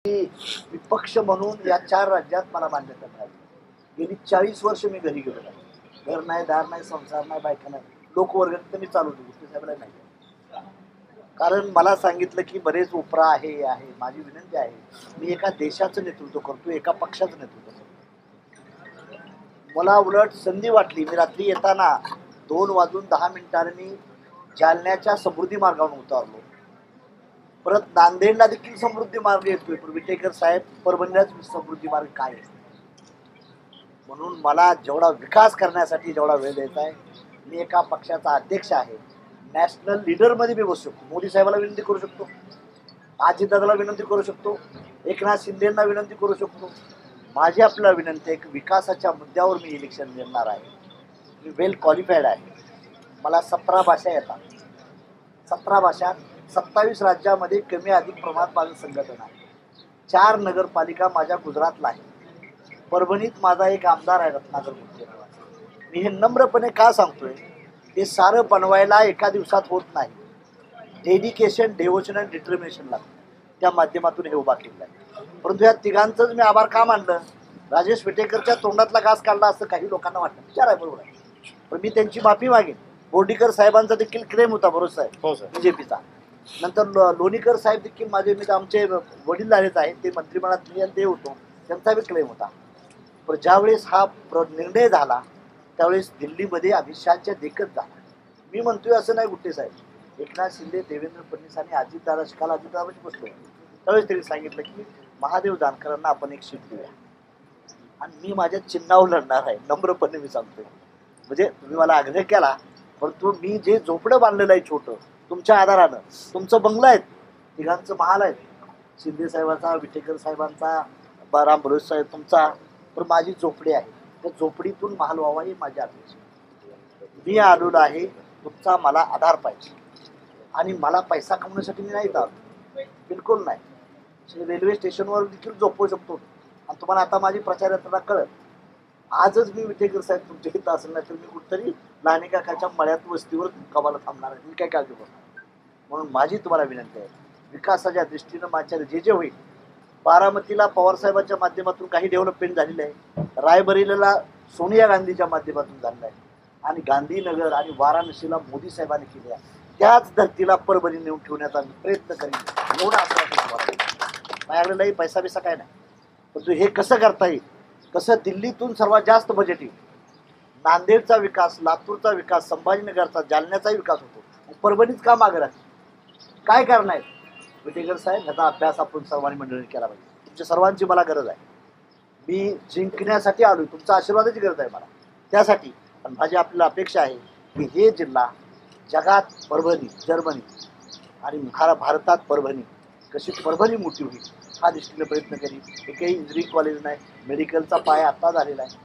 विपक्ष म्हणून या 4 राज्यात मला मान्यता मिळाली. गेली 40 वर्ष मी घरी गेलो नाही. घर नाही, दार नाही, संसार नाही, बायका नाही. लोकवर्गणी तर मी चालवतो, गुप्ते साहेबांना नाही. कारण मला सांगितलं की बरेच उपरा आहे, हे आहे. माझी विनंती आहे, मी एका देशाचं नेतृत्व करतो, एका पक्षाचं नेतृत्व करतो. मला उलट संधी वाटली. मी रात्री येताना 2:10 मी जालन्याच्या समृद्धी मार्गावरून उतरलो. परत नांदेडला देखील समृद्धी मार्ग येतोय, पण विटेकर साहेब परभणीलाच समृद्धी मार्ग काय आहे? म्हणून मला जेवढा विकास करण्यासाठी जेवढा वेळ द्यायचा आहे, मी एका पक्षाचा अध्यक्ष आहे. नॅशनल लीडरमध्ये मी बसू शकतो. मोदी साहेबाला विनंती करू शकतो, अजितदादाला विनंती करू शकतो, एकनाथ शिंदेंना विनंती करू शकतो. माझी आपल्याला विनंती आहे की विकासाच्या मुद्द्यावर मी इलेक्शन लढणार आहे. मी वेल क्वालिफाईड आहे. मला 17 भाषा येतात. 17 भाषा 27 राज्यामध्ये कमी अधिक प्रमाणात माझं संघटन आहे. 4 नगरपालिका माझ्या गुजरातला आहे. परभणीत माझा एक आमदार आहे, रत्नाकर मुंडे. मी हे नम्रपणे का सांगतोय, ते सारं बनवायला एका दिवसात होत नाही. डेडिकेशन, डेव्होशन आणि डिटर्मिनेशन लागतं. त्या माध्यमातून हे उभा केलं आहे. परंतु या तिघांचंच मी आभार का मानलं? राजेश विटेकरच्या तोंडातला घास काढला असं काही लोकांना वाटतं. विचार आहे, बरोबर आहे. पण मी त्यांची माफी मागेन. बोर्डीकर साहेबांचा देखील क्लेम होता, बरोबर साहेब, हो सर, बीजेपीचा. नंतर लोणीकर साहेब देखील माझे मित्र, आमचे वडील झालेच आहेत, ते मंत्रिमंडळात ते होतो, त्यांचा बी क्लेम होता. पण ज्यावेळेस हा निर्णय झाला त्यावेळेस दिल्लीमध्ये अमित शहाच्या देखत झाला. मी म्हणतोय असं नाही गुट्टे साहेब, एकनाथ शिंदे, देवेंद्र फडणवीस आणि अजितदादा शिकाला अजितदादाची बसलो. त्यावेळेस त्यांनी सांगितलं की महादेव जानकरांना आपण एक सीट देऊया आणि मी माझ्या चिन्हावर लढणार आहे. नम्रपणे मी सांगतोय. म्हणजे तुम्ही मला आग्रह केला, परंतु मी जे झोपडं बांधलेलं आहे छोटं तुमच्या आधारानं, तुमचं बंगलं आहेत, तिघांचं महाल आहेत, शिंदे साहेबांचा, विटेकर साहेबांचा, राम भरोसे साहेब तुमचा, तर माझी झोपडी आहे. त्या झोपडीतून महाल व्हावा ही माझी अपेक्षा. मी आलेलो आहे, तुमचा मला आधार पाहिजे. आणि मला पैसा कमवण्यासाठी मी नाही आलो, बिलकुल नाही. रेल्वे स्टेशनवर देखील झोपवू शकतो. आणि तुम्हाला आता माझी प्रचार यंत्रणा कळत. आजच मी विटेकर साहेब तुमच्या इथं असेल नाही तर मी कुठतरी लहाने काकाच्या मळ्यात वस्तीवर कामाला थांबणार आहे. मी काय काळजी करणार. म्हणून माझी तुम्हाला विनंती आहे, विकासाच्या दृष्टीनं माझ्या जे जे होईल, बारामतीला पवारसाहेबांच्या माध्यमातून काही डेव्हलपमेंट झालेलं आहे, रायबरेलीला सोनिया गांधीच्या माध्यमातून झालेलं आहे, आणि गांधीनगर आणि वाराणसीला मोदी साहेबांनी केले आहे. त्याच धर्तीला परभणी नेऊन ठेवण्याचा मी प्रयत्न करीन. एवढा असं माझ्याकडे पैसा बिसा काय नाही, परंतु हे कसं करता येईल, कसं दिल्लीतून सर्वात जास्त बजेट येईल, नांदेडचा विकास, लातूरचा विकास, संभाजीनगरचा, जालन्याचा विकास होतो, परभणीच का मागे राहते? काय कारण आहे? विटेकर साहेब, ह्याचा अभ्यास आपण सर्वांनी मंडळीने केला पाहिजे. तुमच्या सर्वांची मला गरज आहे. मी जिंकण्यासाठी आलोय, तुमचा आशीर्वादाची गरज आहे मला त्यासाठी. पण माझी आपल्याला अपेक्षा आहे की हे जिल्हा जगात परभणी, जर्मनी आणि भारतात परभणी, कशी परभणी मोठी होईल हा दृष्टीने प्रयत्न करीन. एकही इंजिनिअरिंग कॉलेज नाही, मेडिकलचा पाया आत्ता झालेला आहे.